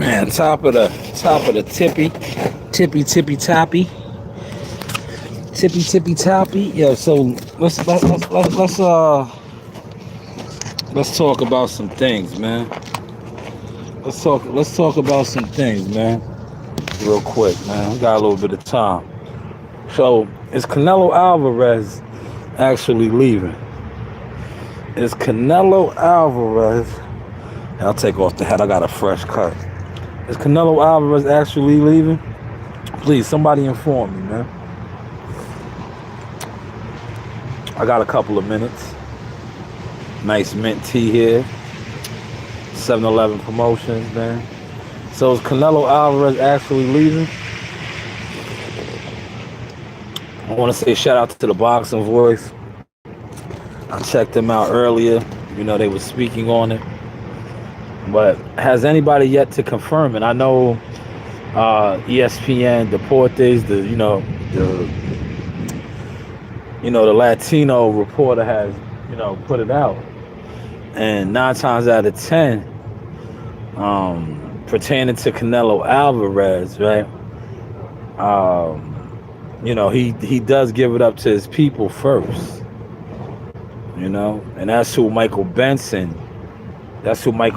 Man, top of the tippy toppy. Yeah, so let's talk about some things, man. Let's talk about some things, man. Real quick, man. We got a little bit of time. So, is Canelo Alvarez actually leaving? Is Canelo Alvarez? I'll take off the hat. I got a fresh cut. Is Canelo Alvarez actually leaving? Please, somebody inform me, man. I got a couple of minutes. Nice mint tea here. 7-Eleven promotions, man. So is Canelo Alvarez actually leaving? I want to say shout out to the Boxing Voice. I checked them out earlier. You know, they were speaking on it. But has anybody yet to confirm it? I know ESPN, Deportes, the Latino reporter has, put it out. And 9 times out of 10, pertaining to Canelo Alvarez, right? He does give it up to his people first. And that's who Michael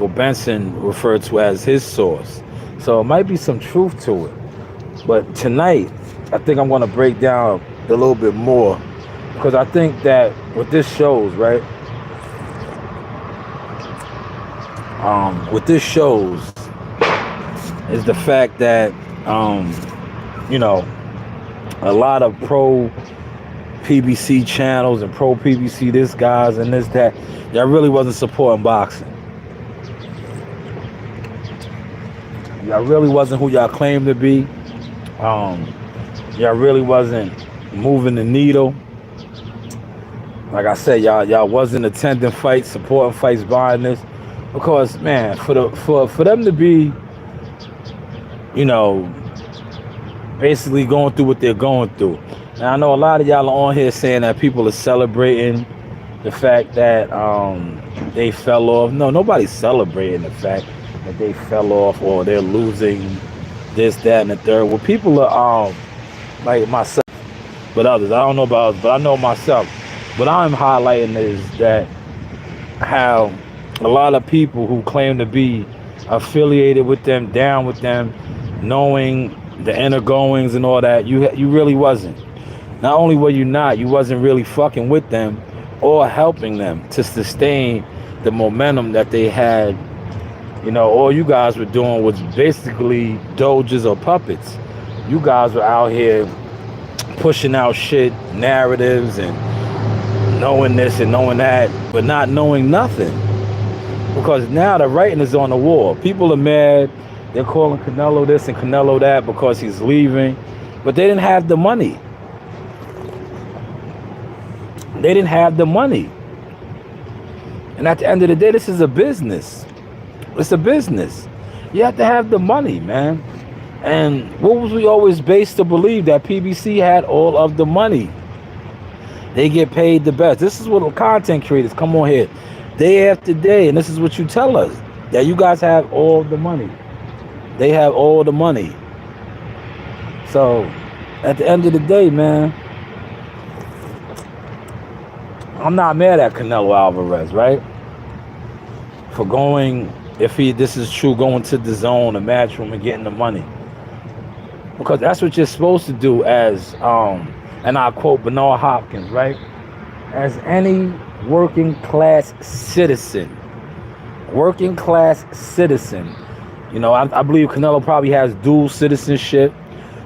Benson referred to as his source. So it might be some truth to it. But tonight, I think I'm going to break down a little bit more, because I think that what this shows, right? What this shows is the fact that, a lot of pro PBC channels and pro PBC this guys and this that, y'all really wasn't supporting boxing. Y'all really wasn't who y'all claimed to be. Y'all really wasn't moving the needle. Like I said, y'all wasn't attending fights, supporting fights, buying this. Because, man, for them to be, basically going through what they're going through. And I know a lot of y'all are on here saying that people are celebrating the fact that they fell off. No, nobody's celebrating the fact that they fell off or they're losing this, that, and the third. Well, people are, like myself, but others, I don't know about others, but I know myself. What I'm highlighting is that how a lot of people who claim to be affiliated with them, down with them, knowing the inner goings and all that, you really wasn't. Not only were you not, you wasn't really fucking with them or helping them to sustain the momentum that they had. All you guys were doing was basically doges or puppets. You guys were out here pushing out shit, narratives, and knowing this and knowing that, but not knowing nothing. Because now the writing is on the wall. People are mad. They're calling Canelo this and Canelo that because he's leaving. But they didn't have the money. They didn't have the money. And at the end of the day, this is a business. It's a business. You have to have the money, man. And what was we always based to believe? That PBC had all of the money. They get paid the best. This is what content creators come on here day after day, and this is what you tell us, that you guys have all the money. They have all the money. So at the end of the day, man, I'm not mad at Canelo Alvarez, right? For going, this is true, going to the zone, the matchroom, and getting the money. Because that's what you're supposed to do as, and I quote Bernard Hopkins, right? As any working class citizen. I believe Canelo probably has dual citizenship,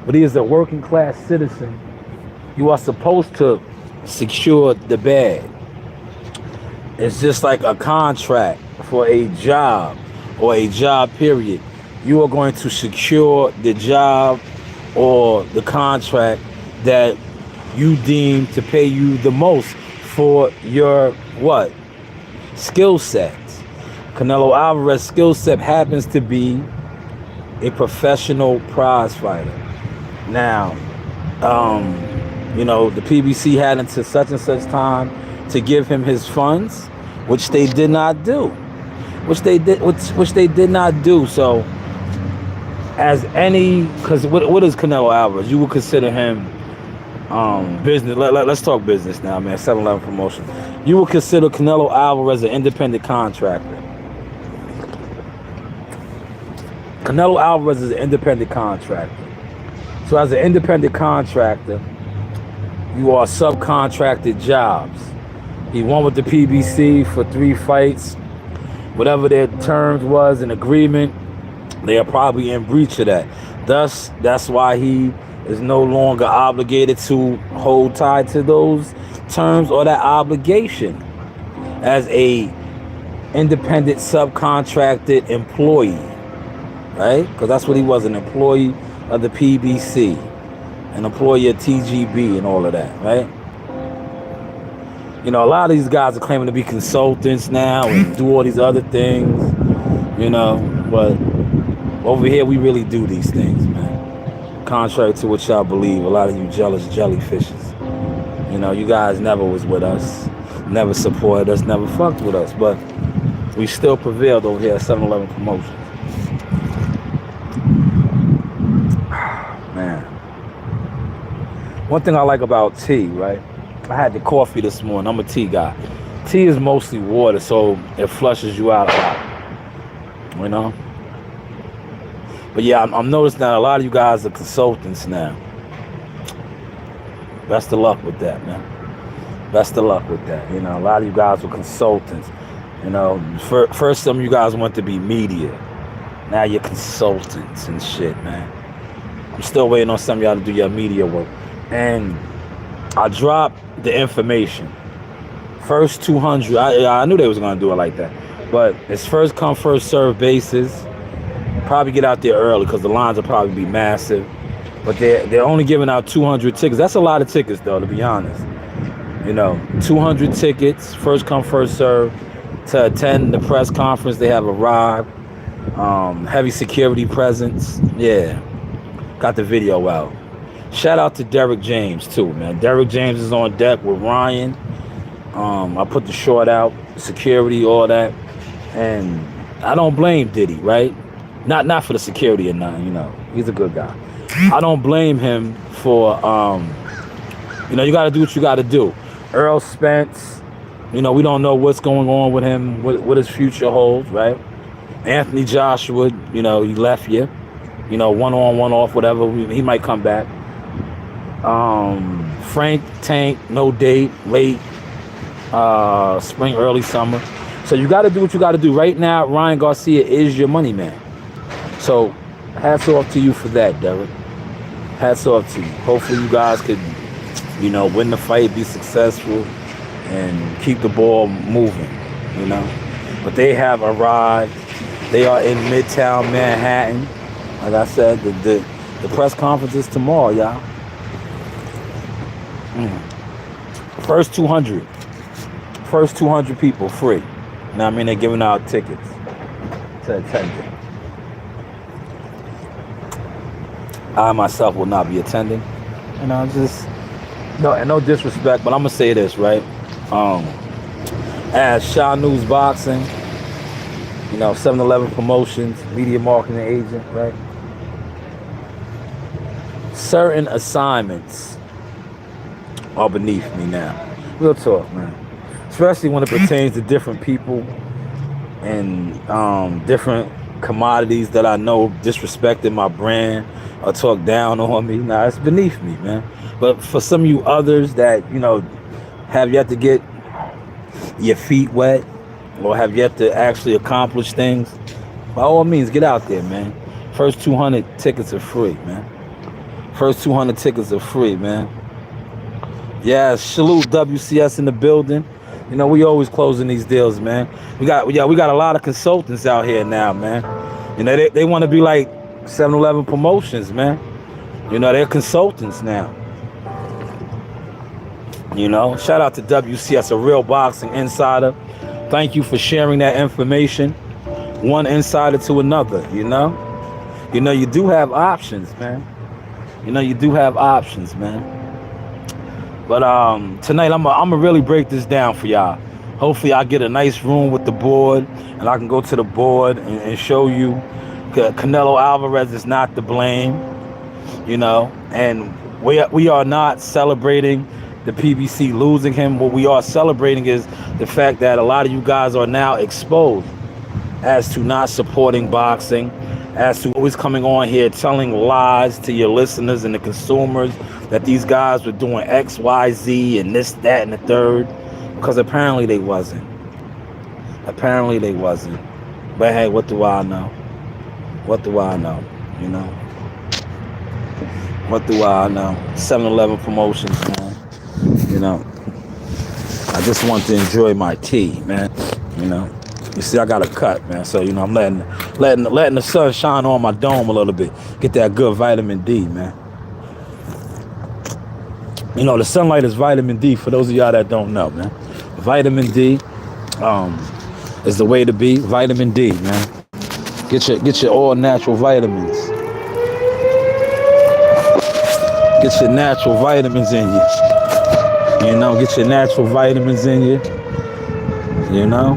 but he is a working class citizen. You are supposed to secure the bag. It's just like a contract for a job or a job period. You are going to secure the job or the contract that you deem to pay you the most for your what? Skill sets. Canelo Alvarez's skill set happens to be a professional prize fighter. Now, the PBC had until such and such time to give him his funds, which they did not do. So as any, because what is Canelo Alvarez? You would consider him business. Let's talk business now, man. 7-Eleven promotion. You would consider Canelo Alvarez an independent contractor. Canelo Alvarez is an independent contractor. So as an independent contractor, you are subcontracted jobs. He won with the PBC for 3 fights. Whatever their terms was, an agreement, they are probably in breach of that. Thus, that's why he is no longer obligated to hold tied to those terms or that obligation as a independent subcontracted employee, right? Because that's what he was, an employee of the PBC, an employee of TGB and all of that, right? You know, a lot of these guys are claiming to be consultants now and do all these other things, you know, but over here we really do these things, man. Contrary to what y'all believe, a lot of you jealous jellyfishes. You know, you guys never was with us, never supported us, never fucked with us, but we still prevailed over here at 7-Eleven Promotions. Man. One thing I like about tea, right? I had the coffee this morning. I'm a tea guy. Tea is mostly water, so it flushes you out a lot, you know? But yeah, I'm noticing that a lot of you guys are consultants now. Best of luck with that, man. Best of luck with that. You know, a lot of you guys were consultants. You know, first some of you guys want to be media. Now you're consultants and shit, man. I'm still waiting on some of y'all to do your media work. And I dropped the information. First 200, I knew they was gonna do it like that. But it's first come, first serve basis. Probably get out there early because the lines will probably be massive. But they're only giving out 200 tickets. That's a lot of tickets though, to be honest. You know, 200 tickets, first come, first serve, to attend the press conference. They have arrived. Heavy security presence. Yeah. Got the video out. Shout out to Derek James too, man. Derek James is on deck with Ryan. I put the short out, security, all that. And I don't blame Diddy, right? Not for the security or nothing, you know. He's a good guy. I don't blame him for, you know, you got to do what you got to do. Earl Spence, you know, we don't know what's going on with him, what his future holds, right? Anthony Joshua, you know, he left you. You know, one on, one off, whatever. He might come back. Frank Tank, no date, late spring, early summer. So you got to do what you got to do. Right now, Ryan Garcia is your money man. So hats off to you for that, Derek. Hats off to you. Hopefully you guys could, you know, win the fight, be successful, and keep the ball moving, you know. But they have arrived. They are in Midtown Manhattan. Like I said, the press conference is tomorrow, y'all. First 200 people free. You know what I mean? They're giving out tickets to attend it. I myself will not be attending. You know, just no disrespect, but I'm gonna say this, right? As Shaw News Boxing, you know, 7-Eleven Promotions, media marketing agent, right? Certain assignments are beneath me now. Real talk, man. Especially when it pertains to different people and different commodities that I know disrespected my brand or talk down on me. Nah, it's beneath me, man. But for some of you others that, you know, have yet to get your feet wet or have yet to actually accomplish things, by all means, get out there, man. First 200 tickets are free, man. First 200 tickets are free, man. Yeah, salute WCS in the building. You know, we always closing these deals, man. We got a lot of consultants out here now, man. You know, they want to be like 7-Eleven Promotions, man. You know, they're consultants now. You know, shout out to WCS, a real boxing insider. Thank you for sharing that information, one insider to another, you know. You know, you do have options, man. You know, you do have options, man. But tonight, I'm gonna really break this down for y'all. Hopefully, I get a nice room with the board, and I can go to the board and show you Canelo Alvarez is not to blame, you know, and we are not celebrating the PBC losing him. What we are celebrating is the fact that a lot of you guys are now exposed as to not supporting boxing, as to always coming on here telling lies to your listeners and the consumers that these guys were doing X, Y, Z, and this, that, and the third, because apparently they wasn't. Apparently they wasn't. But hey, what do I know? What do I know? You know? What do I know? 7-Eleven promotions, man. You know? I just want to enjoy my tea, man. You know? You see, I got a cut, man. So, you know, I'm letting the sun shine on my dome a little bit. Get that good vitamin D, man. You know, the sunlight is vitamin D, for those of y'all that don't know, man. Vitamin D is the way to be. Vitamin D, man. Get your all natural vitamins. Get your natural vitamins in you. You know, get your natural vitamins in you. You know?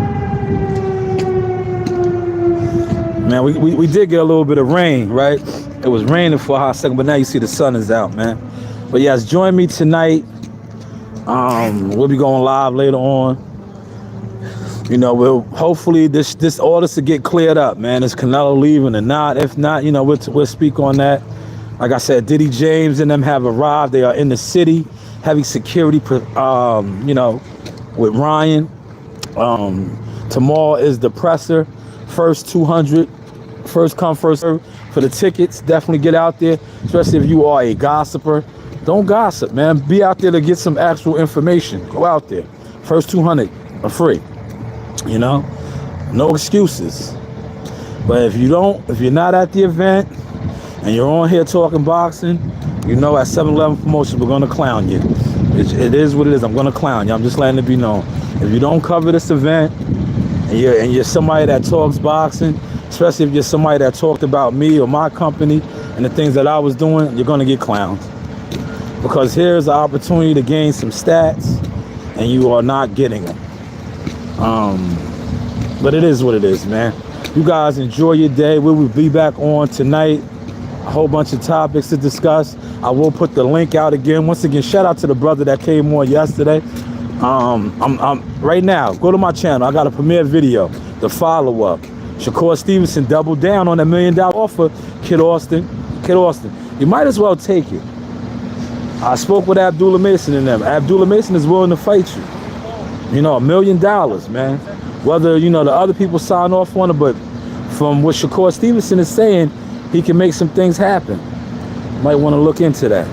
Man, we did get a little bit of rain, right? It was raining for a hot second, but now you see the sun is out, man. But yes, join me tonight. We'll be going live later on. You know, we'll hopefully this all this will get cleared up, man. Is Canelo leaving or not? If not, you know, we'll speak on that. Like I said, Diddy James and them have arrived. They are in the city, heavy security. You know, with Ryan. Tomorrow is the presser. First 200, first come, first serve for the tickets. Definitely get out there, especially if you are a gossiper. Don't gossip, man. Be out there to get some actual information. Go out there. First 200 are free. You know, no excuses. But if you're not at the event and you're on here talking boxing, you know, at 7-Eleven promotion, we're gonna clown you. It is what it is. I'm gonna clown you. I'm just letting it be known. If you don't cover this event, and you're somebody that talks boxing, especially if you're somebody that talked about me or my company and the things that I was doing, you're gonna get clowned. Because here's the opportunity to gain some stats, and you are not getting them. But it is what it is, man. You guys enjoy your day. We will be back on tonight. A whole bunch of topics to discuss. I will put the link out again. Once again, shout out to the brother that came on yesterday. I'm right now, go to my channel. I got a premiere video, the follow-up. Shakur Stevenson doubled down on that $1 million offer. Kid Austin, you might as well take it. I spoke with Abdullah Mason and them. Abdullah Mason is willing to fight you. You know, $1 million, man. Whether, you know, the other people sign off on it, but from what Shakur Stevenson is saying, he can make some things happen. Might want to look into that.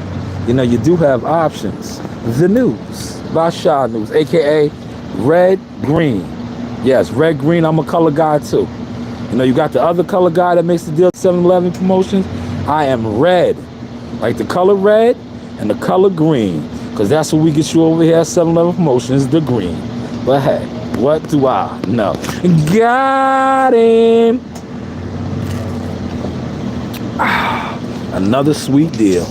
You know, you do have options. The News. Basha News, aka Red Green. Yes, Red Green. I'm a color guy too. You know, you got the other color guy that makes the deal 7-Eleven promotions. I am red, like the color red and the color green, because that's what we get you over here at 7-Eleven promotions, the green. But hey, what do I know? Got him. Another sweet deal.